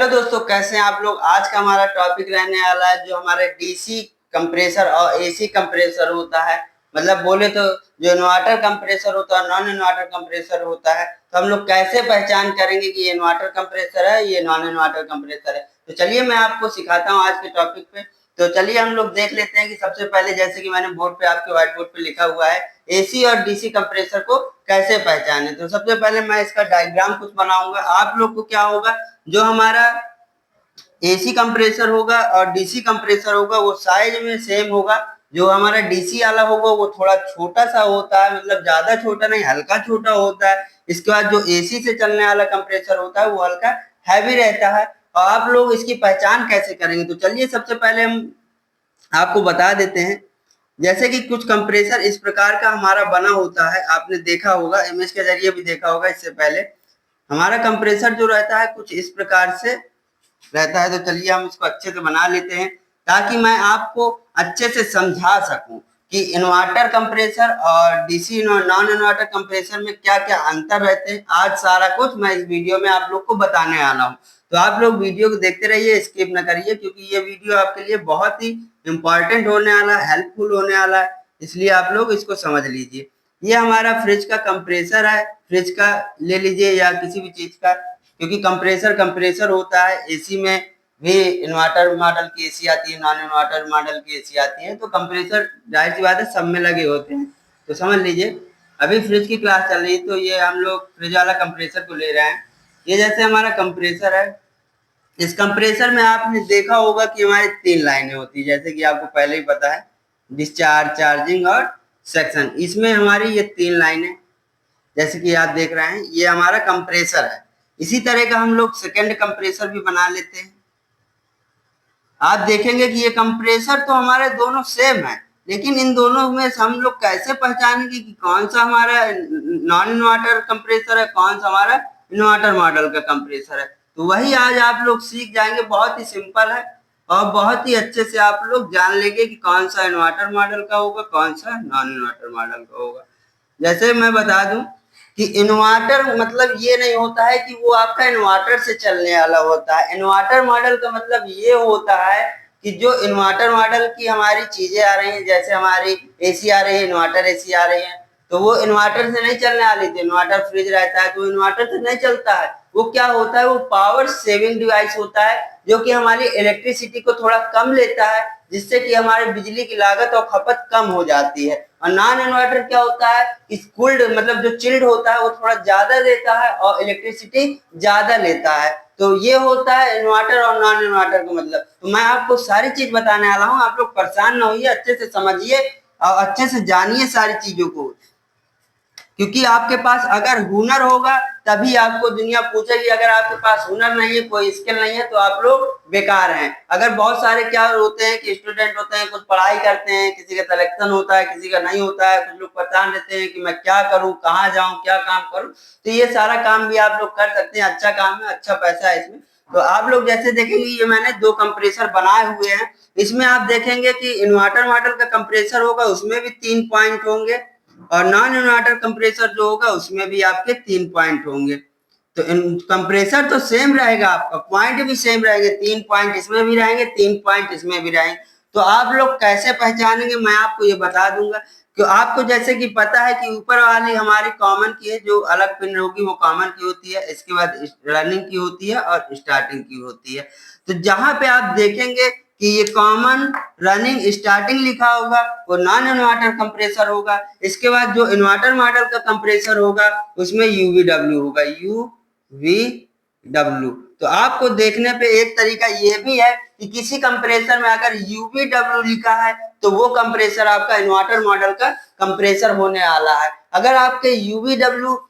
Hello दोस्तों, कैसे हैं आप लोग। आज का हमारा टॉपिक रहने वाला है जो हमारे डीसी कंप्रेसर और एसी कंप्रेसर होता है। मतलब बोले तो जो इन्वर्टर कंप्रेसर होता है, नॉन इन्वर्टर कंप्रेसर होता है, तो हम लोग कैसे पहचान करेंगे कि ये इन्वर्टर कंप्रेसर है, ये नॉन इन्वर्टर कंप्रेसर है। तो चलिए मैं आपको सिखाता हूँ आज के टॉपिक पे। तो चलिए हम लोग देख लेते हैं कि सबसे पहले, जैसे कि मैंने बोर्ड पे, आपके व्हाइट बोर्ड पे लिखा हुआ है, एसी और डीसी कंप्रेसर को कैसे पहचाने। तो सबसे पहले मैं इसका डायग्राम कुछ बनाऊंगा। आप लोग को क्या होगा, जो हमारा एसी कंप्रेसर होगा और डीसी कंप्रेसर होगा वो साइज में सेम होगा। जो हमारा डीसी वाला होगा वो थोड़ा छोटा सा होता है, मतलब ज्यादा छोटा नहीं, हल्का छोटा होता है। इसके बाद जो एसी से चलने वाला कंप्रेसर होता है वो हल्का हैवी रहता है। और आप लोग इसकी पहचान कैसे करेंगे, तो चलिए सबसे पहले हम आपको बता देते हैं। जैसे कि कुछ कंप्रेसर इस प्रकार का हमारा बना होता है, आपने देखा होगा, इमेज के जरिए भी देखा होगा इससे पहले। हमारा कंप्रेसर जो रहता है कुछ इस प्रकार से रहता है। तो चलिए हम इसको अच्छे से बना लेते हैं ताकि मैं आपको अच्छे से समझा सकूं कि इन्वर्टर कंप्रेसर और डीसी नॉन इन्वर्टर कंप्रेसर में क्या क्या अंतर रहते हैं। आज सारा कुछ मैं इस वीडियो में आप लोग को बताने वाला हूं। तो आप लोग वीडियो को देखते रहिए, स्किप ना करिए, क्योंकि ये वीडियो आपके लिए बहुत ही इंपॉर्टेंट होने वाला है, हेल्पफुल होने वाला है, इसलिए आप लोग इसको समझ लीजिए। ये हमारा फ्रिज का कंप्रेसर है, फ्रिज का ले लीजिए या किसी भी चीज का, क्योंकि कंप्रेसर कंप्रेसर होता है। एसी में भी इन्वर्टर मॉडल की एसी आती है, नॉन इन्वर्टर मॉडल की एसी आती है। तो कंप्रेसर जाहिर सी बात है सब में लगे होते हैं। तो समझ लीजिए, अभी फ्रिज की क्लास चल रही है तो ये हम लोग फ्रिज वाला कंप्रेसर को ले रहे हैं। ये जैसे हमारा कंप्रेसर है, इस कंप्रेसर में आपने देखा होगा कि हमारी 3 लाइनें होती है, जैसे कि आपको पहले ही पता है, डिस्चार्ज, चार्जिंग और सेक्शन। इसमें हमारी ये 3 लाइनें जैसे कि आप देख रहे हैं, ये हमारा कंप्रेसर है। इसी तरह का हम लोग सेकेंड कंप्रेसर भी बना लेते हैं। आप देखेंगे कि ये कंप्रेसर तो हमारे दोनों सेम है, लेकिन इन दोनों में से हम लोग कैसे पहचानेंगे कि कौन सा हमारा नॉन इन्वर्टर कंप्रेसर है, कौन सा हमारा इन्वर्टर मॉडल का कंप्रेसर है। तो वही आज आप लोग सीख जाएंगे। बहुत ही सिंपल है और बहुत ही अच्छे से आप लोग जान लेंगे कि कौन सा इन्वर्टर मॉडल का होगा, कौन सा नॉन इन्वर्टर मॉडल का होगा। जैसे मैं बता दूं कि इन्वर्टर मतलब ये नहीं होता है कि वो आपका इन्वर्टर से चलने वाला होता है। इन्वर्टर मॉडल का मतलब ये होता है कि जो इन्वर्टर मॉडल की हमारी चीजें आ रही हैं, जैसे हमारी एसी आ रही है, इन्वर्टर एसी आ रही है, तो वो इन्वर्टर से नहीं चलने वाली थी। इन्वर्टर फ्रिज रहता है तो इन्वर्टर से नहीं चलता है। वो क्या होता है, वो पावर सेविंग डिवाइस होता है, जो कि हमारी इलेक्ट्रिसिटी को थोड़ा कम लेता है, जिससे कि हमारे बिजली की लागत और खपत कम हो जाती है। और नॉन इन्वर्टर क्या होता है, कूल्ड मतलब जो चिल्ड होता है वो थोड़ा ज्यादा देता है और इलेक्ट्रिसिटी ज्यादा लेता है। तो ये होता है इन्वर्टर और नॉन इन्वर्टर का मतलब। तो मैं आपको सारी चीज बताने वाला हूँ, आप लोग परेशान ना होइए, अच्छे से समझिए और अच्छे से जानिए सारी चीजों को। क्योंकि आपके पास अगर हुनर होगा तभी आपको दुनिया पूछेगी। अगर आपके पास हुनर नहीं है, कोई स्किल नहीं है, तो आप लोग बेकार हैं। अगर बहुत सारे क्या होते हैं कि स्टूडेंट होते हैं, कुछ पढ़ाई करते हैं, किसी का सिलेक्शन होता है, किसी का नहीं होता है, कुछ लोग परेशान रहते हैं कि मैं क्या करूं, कहाँ जाऊं, क्या काम करूं। तो ये सारा काम भी आप लोग कर सकते हैं, अच्छा काम है, अच्छा पैसा है इसमें। तो आप लोग जैसे देखेंगे, ये मैंने 2 कंप्रेसर बनाए हुए हैं। इसमें आप देखेंगे कि इन्वर्टर मॉडल का कंप्रेसर होगा, उसमें भी 3 पॉइंट होंगे, और नॉन इन्वर्टर कंप्रेसर जो होगा उसमें भी आपके 3 पॉइंट होंगे। तो कंप्रेसर तो सेम रहेगा, आपका पॉइंट भी सेम रहेंगे, 3 पॉइंट इसमें भी रहेंगे, 3 पॉइंट इसमें भी रहेंगे। तो आप लोग कैसे पहचानेंगे मैं आपको ये बता दूंगा। कि आपको जैसे कि पता है कि ऊपर वाली हमारी कॉमन की है, जो अलग पिन होगी वो कॉमन की होती है, इसके बाद रनिंग की होती है और स्टार्टिंग की होती है। तो जहां पे आप देखेंगे कि ये कॉमन, रनिंग, स्टार्टिंग लिखा होगा, वो नॉन इन्वर्टर कंप्रेसर होगा। इसके बाद जो इन्वर्टर मॉडल का कंप्रेसर होगा उसमें यूवीडब्ल्यू होगा, यूवीडब्ल्यू। तो आपको देखने पे एक तरीका ये भी है कि किसी कंप्रेसर में अगर यूवीडब्ल्यू लिखा है तो वो कंप्रेसर आपका इन्वर्टर मॉडल का कंप्रेसर होने वाला है। अगर आपके यूवीडब्ल्यू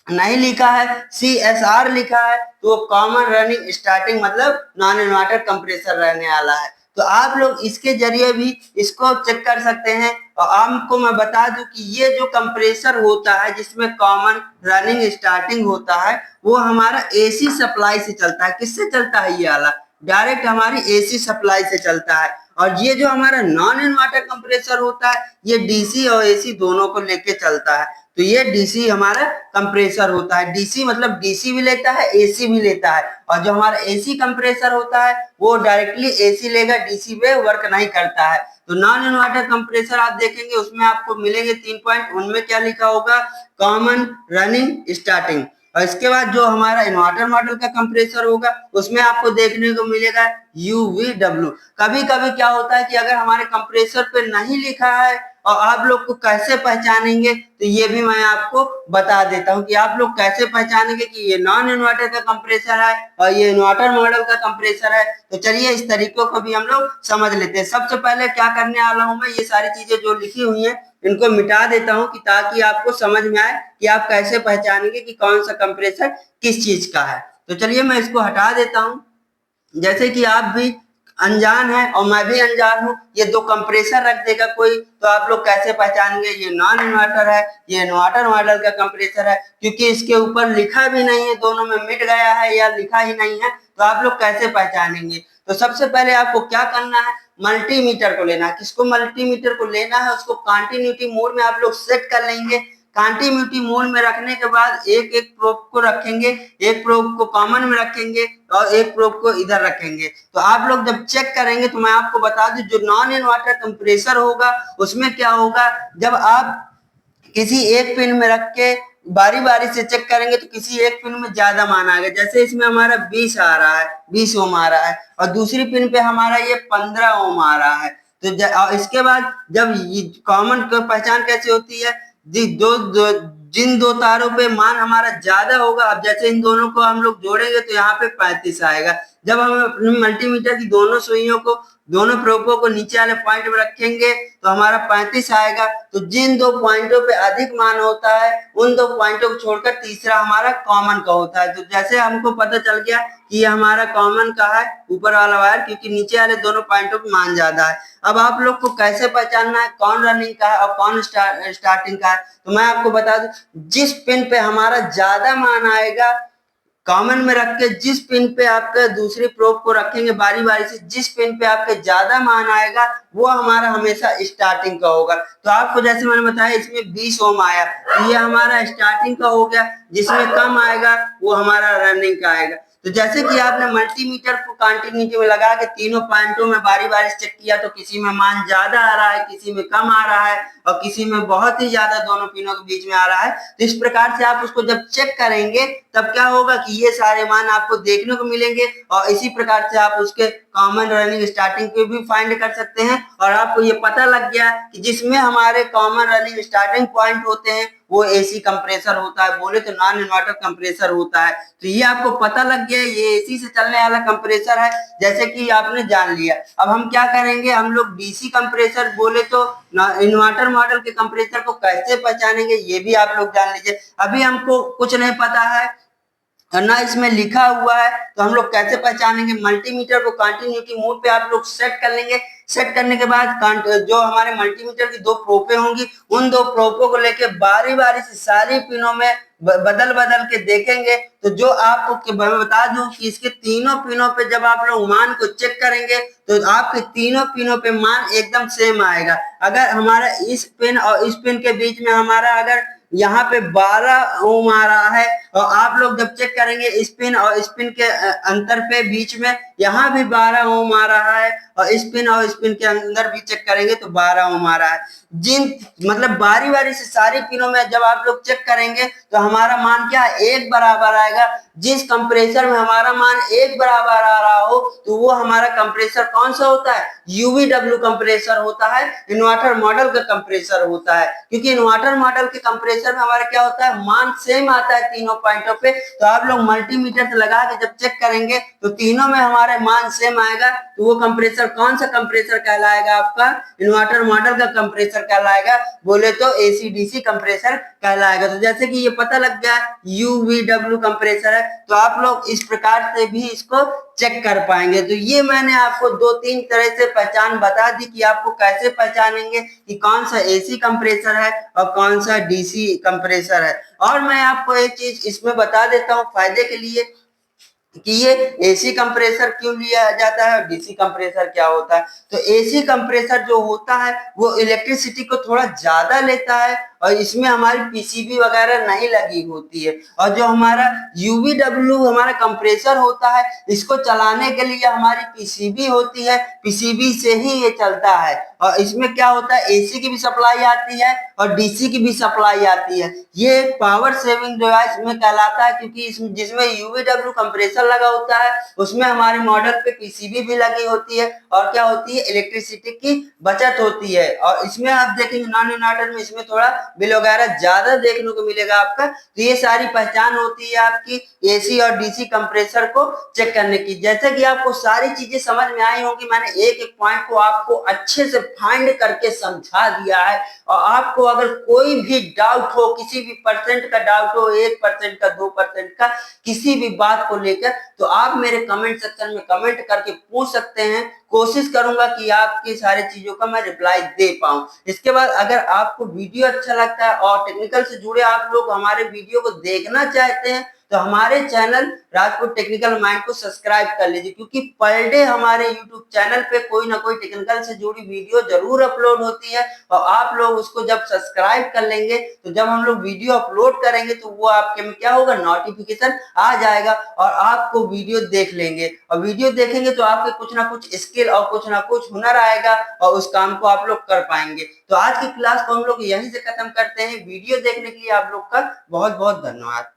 नहीं लिखा है, CSR लिखा है, तो वो कॉमन, रनिंग, स्टार्टिंग मतलब नॉन इन्वर्टर कंप्रेसर रहने वाला है। तो आप लोग इसके जरिए भी इसको चेक कर सकते हैं। और आपको मैं बता दूं कि ये जो कंप्रेसर होता है जिसमें कॉमन, रनिंग, स्टार्टिंग होता है, वो हमारा एसी सप्लाई से चलता है। किससे चलता है ये वाला? डायरेक्ट हमारी एसी सप्लाई से चलता है। और ये जो हमारा नॉन इन्वर्टर कंप्रेसर होता है ये डीसी और एसी दोनों को लेके चलता है। तो ये डीसी हमारा कंप्रेसर होता है। डीसी मतलब डीसी भी लेता है, एसी भी लेता है। और जो हमारा एसी कंप्रेसर होता है वो डायरेक्टली एसी लेगा, डीसी पे वर्क नहीं करता है। तो नॉन इन्वर्टर कंप्रेसर आप देखेंगे उसमें आपको मिलेंगे 3 पॉइंट, उनमें क्या लिखा होगा, कॉमन, रनिंग, स्टार्टिंग। और इसके बाद जो हमारा इन्वर्टर मॉडल का कंप्रेसर होगा उसमें आपको देखने को मिलेगा यूवीडब्ल्यू। कभी कभी क्या होता है कि अगर हमारे कंप्रेसर पे नहीं लिखा है और आप लोग को कैसे पहचानेंगे, तो ये भी मैं आपको बता देता हूं कि आप लोग कैसे पहचानेंगे कि ये नॉन इन्वर्टर का कंप्रेसर है और ये इन्वर्टर मॉडल का कंप्रेसर है। तो चलिए इस तरीकों को भी हम लोग समझ लेते हैं। सबसे पहले क्या करने वाला हूं मैं, ये सारी चीजें जो लिखी हुई हैं इनको मिटा देता हूं कि ताकि आपको समझ में आए कि आप कैसे पहचानेंगे कि कौन सा कंप्रेसर किस चीज का है। तो चलिए मैं इसको हटा देता हूं। जैसे कि आप भी अनजान है और मैं भी अनजान हूं, ये दो कंप्रेसर रख देगा कोई तो आप लोग कैसे पहचानेंगे ये नॉन इन्वर्टर है, ये इन्वर्टर मॉडल का कंप्रेसर है, क्योंकि इसके ऊपर लिखा भी नहीं है, दोनों में मिट गया है या लिखा ही नहीं है, तो आप लोग कैसे पहचानेंगे। तो सबसे पहले आपको क्या करना है, मल्टीमीटर को लेना है। किसको मल्टीमीटर को लेना है, उसको कंटिन्यूटी मोड में आप लोग सेट कर लेंगे। कंटिन्यूटी मोड में रखने के बाद एक एक प्रोब को रखेंगे, एक प्रोब को कॉमन में रखेंगे और एक प्रोब को इधर रखेंगे। तो आप लोग जब चेक करेंगे तो मैं आपको बता दूं जो नॉन इन्वर्टर कंप्रेसर होगा उसमें क्या होगा, जब आप किसी एक पिन में रख के बारी बारी से चेक करेंगे तो किसी एक पिन में ज्यादा मान आएगा। जैसे इसमें हमारा 20 आ रहा है, 20 ओम आ रहा है और दूसरी पिन पे हमारा ये 15 ओम आ रहा है। तो इसके बाद जब कॉमन पहचान कैसे होती है, जिन दो तारों पे मान हमारा ज्यादा होगा, अब जैसे इन दोनों को हम लोग जोड़ेंगे तो यहाँ पे 35 आएगा। जब हम अपने मल्टीमीटर की दोनों सुइयों को, दोनों प्रोबों को नीचे वाले पॉइंट में रखेंगे तो हमारा 35 आएगा। तो जिन दो पॉइंटों पे अधिक मान होता है उन दो पॉइंटों को छोड़कर तीसरा हमारा कॉमन का होता है। तो जैसे हमको पता चल गया कि ये हमारा कॉमन का है ऊपर वाला वायर, क्योंकि नीचे वाले दोनों पॉइंटों पे मान ज्यादा है। अब आप लोग को कैसे पहचानना है कौन रनिंग का है और कौन स्टार्टिंग का है, तो मैं आपको बता दूं, जिस पिन पे हमारा ज्यादा मान आएगा कॉमन में रख के, जिस पिन पे आपके दूसरी प्रोब को रखेंगे बारी बारी से, जिस पिन पे आपके ज्यादा मान आएगा वो हमारा हमेशा स्टार्टिंग का होगा। तो आपको जैसे मैंने बताया इसमें 20 ओम आया तो ये हमारा स्टार्टिंग का हो गया, जिसमें कम आएगा वो हमारा रनिंग का आएगा। तो जैसे कि आपने मल्टीमीटर को कंटिन्यूटी में लगा के तीनों पॉइंटों में बारी बारी चेक किया तो किसी में मान ज्यादा आ रहा है, किसी में कम आ रहा है और किसी में बहुत ही ज्यादा दोनों पिनों के बीच में आ रहा है। तो इस प्रकार से आप उसको जब चेक करेंगे तब क्या होगा कि ये सारे मान आपको देखने को मिलेंगे और इसी प्रकार से आप उसके कॉमन रनिंग स्टार्टिंग को भी फाइंड कर सकते हैं। और आपको ये पता लग गया कि जिसमें हमारे कॉमन रनिंग स्टार्टिंग पॉइंट होते हैं वो एसी कंप्रेसर होता है, बोले तो नॉन इन्वर्टर कंप्रेसर होता है। तो ये आपको पता लग गया ये एसी से चलने वाला कंप्रेसर है, जैसे कि आपने जान लिया। अब हम क्या करेंगे, हम लोग डीसी कंप्रेसर बोले तो इन्वर्टर मॉडल के कंप्रेसर को कैसे पहचानेंगे ये भी आप लोग जान लीजिए। अभी हमको कुछ नहीं पता है और ना इसमें लिखा हुआ है तो हम लोग कैसे पहचानेंगे। मल्टीमीटर को कंटिन्यूटी मोड पे आप लोग सेट कर लेंगे। सेट करने के बाद जो हमारे मल्टीमीटर की दो प्रोपे होंगी उन दो प्रोपों को लेके बारी बारी से सारी पिनों में बदल बदल के देखेंगे। तो जो आपको मैं बता दूं कि इसके तीनों पिनों पे जब आप लोग मान को चेक करेंगे तो आपके तीनों पिनों पे मान एकदम सेम आएगा। अगर हमारा इस पिन और इस पिन के बीच में हमारा अगर यहाँ पे 12 ओम आ रहा है और आप लोग जब चेक करेंगे इस पिन और इस पिन के अंतर पे बीच में यहाँ भी 12 ओम आ रहा है और इस पिन और इस पिन के अंदर भी चेक करेंगे तो 12 ओम आ रहा है। जिन मतलब बारी बारी से सारी पिनों में जब आप लोग चेक करेंगे तो हमारा मान क्या है, एक बराबर आएगा। जिस कंप्रेसर में हमारा मान एक बराबर आ रहा हो तो वो हमारा कंप्रेसर कौन सा होता है, यूवीडब्ल्यू कंप्रेसर होता है, इन्वर्टर मॉडल का कंप्रेसर होता है। क्योंकि इन्वर्टर मॉडल के कंप्रेसर में हमारा क्या होता है, मान सेम आता है तीनों पॉइंटों पे। तो आप लोग मल्टीमीटर से लगा के जब चेक करेंगे तो तीनों में हमारे मान सेम आएगा तो वो कंप्रेसर कौन सा कंप्रेसर कहलाएगा, आपका इन्वर्टर मॉडल का कंप्रेसर कहलाएगा, बोले तो एसी डीसी कंप्रेसर कहलाएगा। तो जैसे कि ये पता लग गया यूवीडब्ल्यू कंप्रेसर है तो आप लोग इस प्रकार से भी इसको चेक कर पाएंगे। तो ये मैंने आपको दो तीन तरह से पहचान बता दी कि आपको कैसे पहचानेंगे कि कौन सा एसी कंप्रेसर है और कौन सा डीसी कंप्रेसर है। और मैं आपको एक चीज इसमें बता देता हूँ फायदे के लिए कि ये एसी कंप्रेसर क्यों लिया जाता है और डीसी कंप्रेसर क्या होता है। तो एसी कंप्रेसर जो होता है वो इलेक्ट्रिसिटी को थोड़ा ज्यादा लेता है और इसमें हमारी पीसीबी वगैरह नहीं लगी होती है। और जो हमारा यूवीडब्ल्यू हमारा कंप्रेसर होता है, इसको चलाने के लिए हमारी पीसीबी होती है, पीसीबी से ही ये चलता है। और इसमें क्या होता है, एसी की भी सप्लाई आती है और डीसी की भी सप्लाई आती है। ये पावर सेविंग डिवाइस में कहलाता है, क्योंकि इसमें जिसमें यूवीडब्ल्यू कंप्रेसर लगा होता है उसमें हमारे मॉडल पे पीसीबी भी लगी होती है और क्या होती है, इलेक्ट्रिसिटी की बचत होती है। और इसमें आप देखेंगे नॉन इन्वर्टर में इसमें थोड़ा बिल वगैरह ज्यादा देखने को मिलेगा आपका। तो ये सारी पहचान होती है आपकी एसी और डीसी कंप्रेसर को चेक करने की। जैसे कि आपको सारी चीजें समझ में आई होंगी, मैंने एक एक पॉइंट को आपको अच्छे से फाइंड करके समझा दिया है। और आपको अगर कोई भी डाउट हो, किसी भी परसेंट का डाउट हो, 1% का, 2% का, किसी भी बात को लेकर, तो आप मेरे कमेंट सेक्शन में कमेंट करके पूछ सकते हैं। कोशिश करूंगा कि आपकी सारी चीजों का मैं रिप्लाई दे पाऊं। इसके बाद अगर आपको वीडियो अच्छा लगता है और टेक्निकल से जुड़े आप लोग हमारे वीडियो को देखना चाहते हैं, तो हमारे चैनल राजपूत टेक्निकल माइंड को सब्सक्राइब कर लीजिए, क्योंकि पर डे हमारे यूट्यूब चैनल पे कोई ना कोई टेक्निकल से जुड़ी वीडियो जरूर अपलोड होती है। और आप लोग उसको जब सब्सक्राइब कर लेंगे तो जब हम लोग वीडियो अपलोड करेंगे तो वो आपके में क्या होगा, नोटिफिकेशन आ जाएगा और आपको वीडियो देख लेंगे। और वीडियो देखेंगे तो आपके कुछ ना कुछ स्किल और कुछ ना कुछ हुनर आएगा और उस काम को आप लोग कर पाएंगे। तो आज की क्लास को हम लोग यहीं से खत्म करते हैं। वीडियो देखने के लिए आप लोग का बहुत बहुत धन्यवाद।